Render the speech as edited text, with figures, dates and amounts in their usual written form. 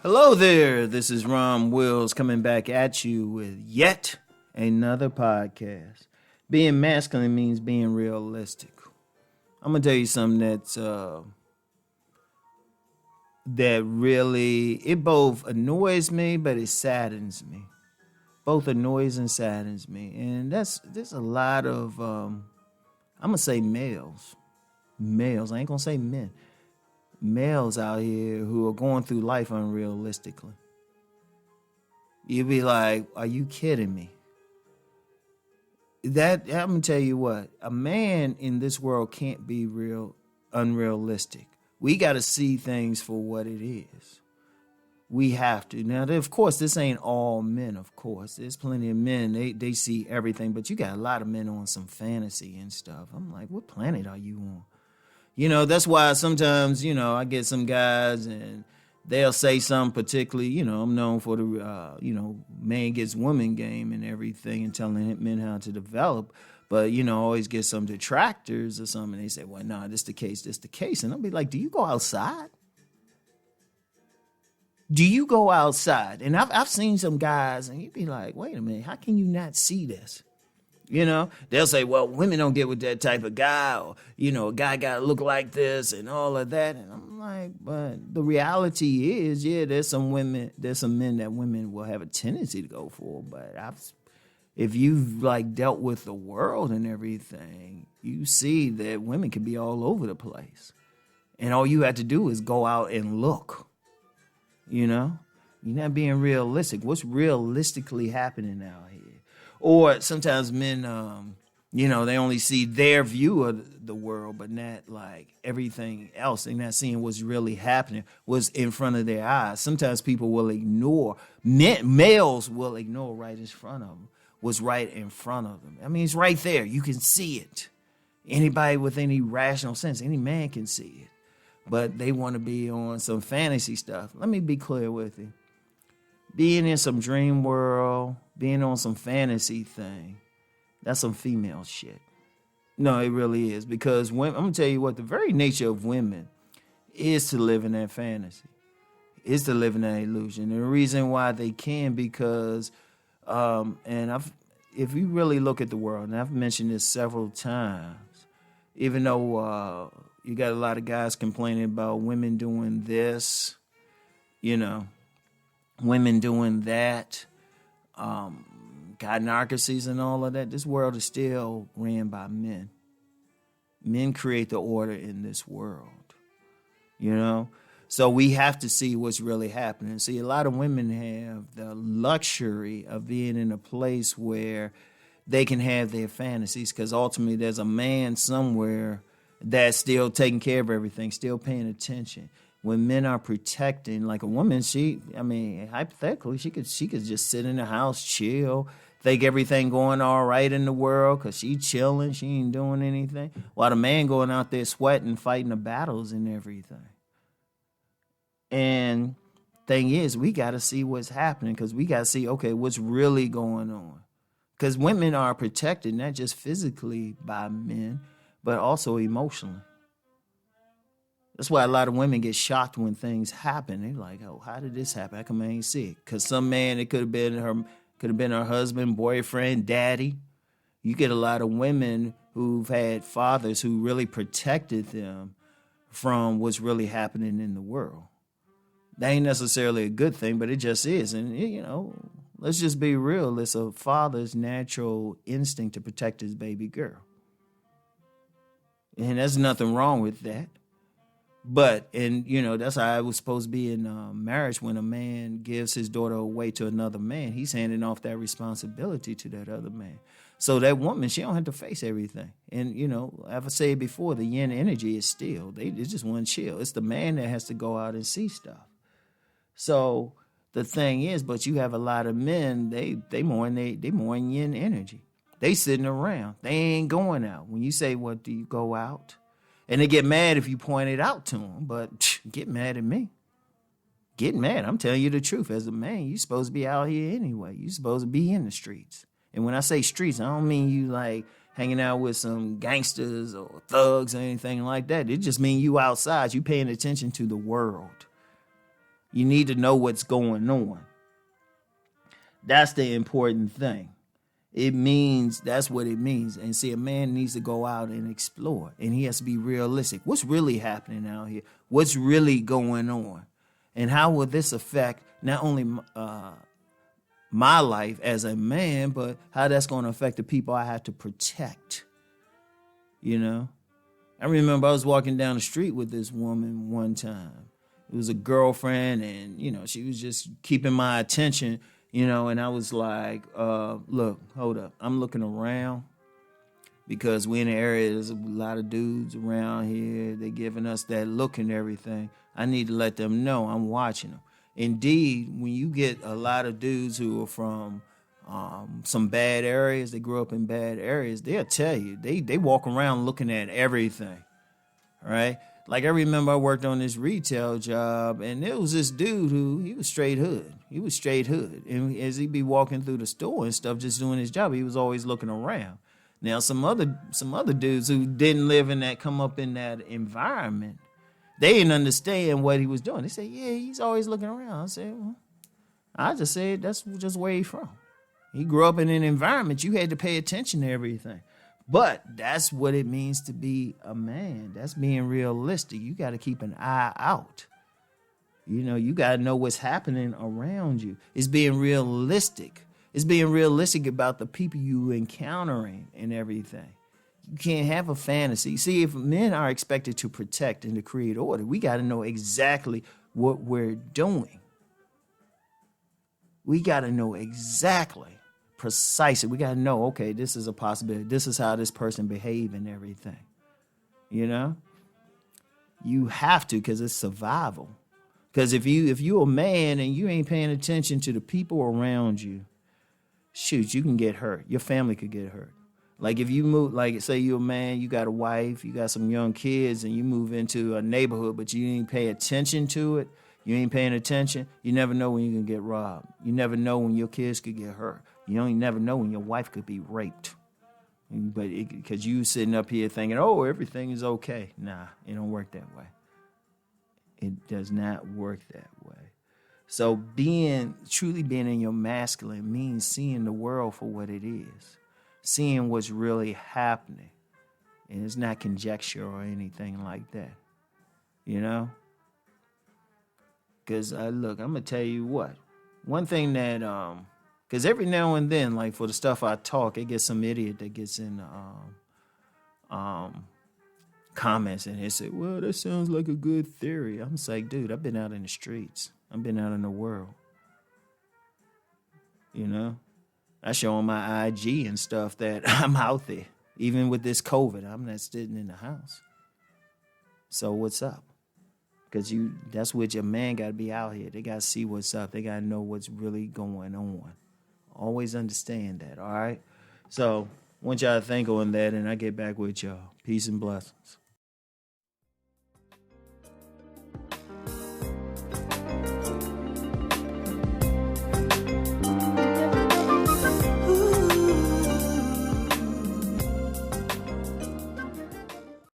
Hello there, this is Rom Wills coming back at you with yet another podcast. Being masculine means being realistic. I'm gonna tell you something that really it both annoys me, but it saddens me. Both annoys and saddens me, and there's a lot of I'm gonna say males. I ain't gonna say men. Males out here who are going through life unrealistically. You'd be like, are you kidding me? I'm gonna tell you what, a man in this world can't be unrealistic. We gotta see things for what it is. We have to. Now, of course, this ain't all men, of course. There's plenty of men, they see everything, but you got a lot of men on some fantasy and stuff. I'm like, what planet are you on? That's why sometimes, I get some guys and they'll say something particularly, I'm known for the, man gets woman game and everything and telling men how to develop. But, always get some detractors or something. They say, well, no, this the case. And I'll be like, do you go outside? Do you go outside? And I've seen some guys and you'd be like, wait a minute, how can you not see this? They'll say, well, women don't get with that type of guy, or, a guy got to look like this and all of that. And I'm like, but the reality is, yeah, there's some men that women will have a tendency to go for. But if you've dealt with the world and everything, you see that women can be all over the place. And all you have to do is go out and look, You're not being realistic. What's realistically happening out here? Or sometimes men, they only see their view of the world, but not everything else. They're not seeing what's really happening, what's in front of their eyes. Sometimes people will ignore, males will ignore right in front of them, what's right in front of them. I mean, it's right there. You can see it. Anybody with any rational sense, any man can see it. But they want to be on some fantasy stuff. Let me be clear with you. Being in some dream world, being on some fantasy thing, that's some female shit. No, it really is. Because I'm going to tell you what, the very nature of women is to live in that fantasy, is to live in that illusion. And the reason why they can, because, if you really look at the world, and I've mentioned this several times, even though you got a lot of guys complaining about women doing this, women doing that, gynocracies and all of that. This world is still ran by men. Men create the order in this world, So we have to see what's really happening. See, a lot of women have the luxury of being in a place where they can have their fantasies, because ultimately there's a man somewhere that's still taking care of everything, still paying attention. When men are protecting, like a woman, hypothetically, she could just sit in the house, chill, think everything going all right in the world because she chilling, she ain't doing anything. While the man going out there sweating, fighting the battles and everything. And thing is, we got to see what's happening, because we got to see, okay, what's really going on. Because women are protected not just physically by men, but also emotionally. That's why a lot of women get shocked when things happen. They're like, "Oh, how did this happen? How come I ain't see it?" Because some man, it could have been her husband, boyfriend, daddy. You get a lot of women who've had fathers who really protected them from what's really happening in the world. That ain't necessarily a good thing, but it just is. And let's just be real. It's a father's natural instinct to protect his baby girl, and there's nothing wrong with that. But, that's how it was supposed to be in marriage. When a man gives his daughter away to another man, he's handing off that responsibility to that other man. So that woman, she don't have to face everything. And, I've said before, the yin energy is still. They just want to chill. It's the man that has to go out and see stuff. So the thing is, but you have a lot of men, they more in yin energy. They sitting around. They ain't going out. When you say, what, do you go out? And they get mad if you point it out to them, but get mad at me. Get mad. I'm telling you the truth. As a man, you're supposed to be out here anyway. You're supposed to be in the streets. And when I say streets, I don't mean you hanging out with some gangsters or thugs or anything like that. It just means you outside. You paying attention to the world. You need to know what's going on. That's the important thing. That's what it means. And see, a man needs to go out and explore, and he has to be realistic. What's really happening out here? What's really going on? And how will this affect not only my life as a man, but how that's going to affect the people I have to protect? You know? I remember I was walking down the street with this woman one time. It was a girlfriend, and, she was just keeping my attention. And I was like, look, hold up. I'm looking around because we're in an area, there's a lot of dudes around here. They're giving us that look and everything. I need to let them know I'm watching them. Indeed, when you get a lot of dudes who are from some bad areas, they grew up in bad areas, they'll tell you, they walk around looking at everything, right? Like I remember I worked on this retail job, and there was this dude he was straight hood. He was straight hood. And as he'd be walking through the store and stuff, just doing his job, he was always looking around. Now, some other dudes who didn't come up in that environment, they didn't understand what he was doing. They said, yeah, he's always looking around. I said, well, I just said that's just where he's from. He grew up in an environment. You had to pay attention to everything. But that's what it means to be a man. That's being realistic. You got to keep an eye out. You got to know what's happening around you. It's being realistic. It's being realistic about the people you encountering and everything. You can't have a fantasy. See, if men are expected to protect and to create order, we got to know exactly what we're doing. We got to know exactly. Precisely. We got to know, okay, this is a possibility. This is how this person behave and everything. You have to, because it's survival. Because if you're a man and you ain't paying attention to the people around you, shoot, you can get hurt. Your family could get hurt. Like if you move, like say you're a man, you got a wife, you got some young kids, and you move into a neighborhood, but you ain't pay attention to it. You ain't paying attention. You never know when you can get robbed. You never know when your kids could get hurt. You don't never know when your wife could be raped. But because you sitting up here thinking, oh, everything is okay. Nah, it don't work that way. It does not work that way. So truly being in your masculine means seeing the world for what it is. Seeing what's really happening. And it's not conjecture or anything like that. Because, look, I'm going to tell you what. One thing that, because every now and then, like for the stuff I talk, it gets some idiot that gets in comments and they say, well, that sounds like a good theory. I'm just like, dude, I've been out in the streets. I've been out in the world. I show on my IG and stuff that I'm out there. Even with this COVID, I'm not sitting in the house. So what's up? Because that's what your man got to be out here. They got to see what's up. They got to know what's really going on. Always understand that, all right? So, I want y'all to think on that, and I get back with y'all. Peace and blessings.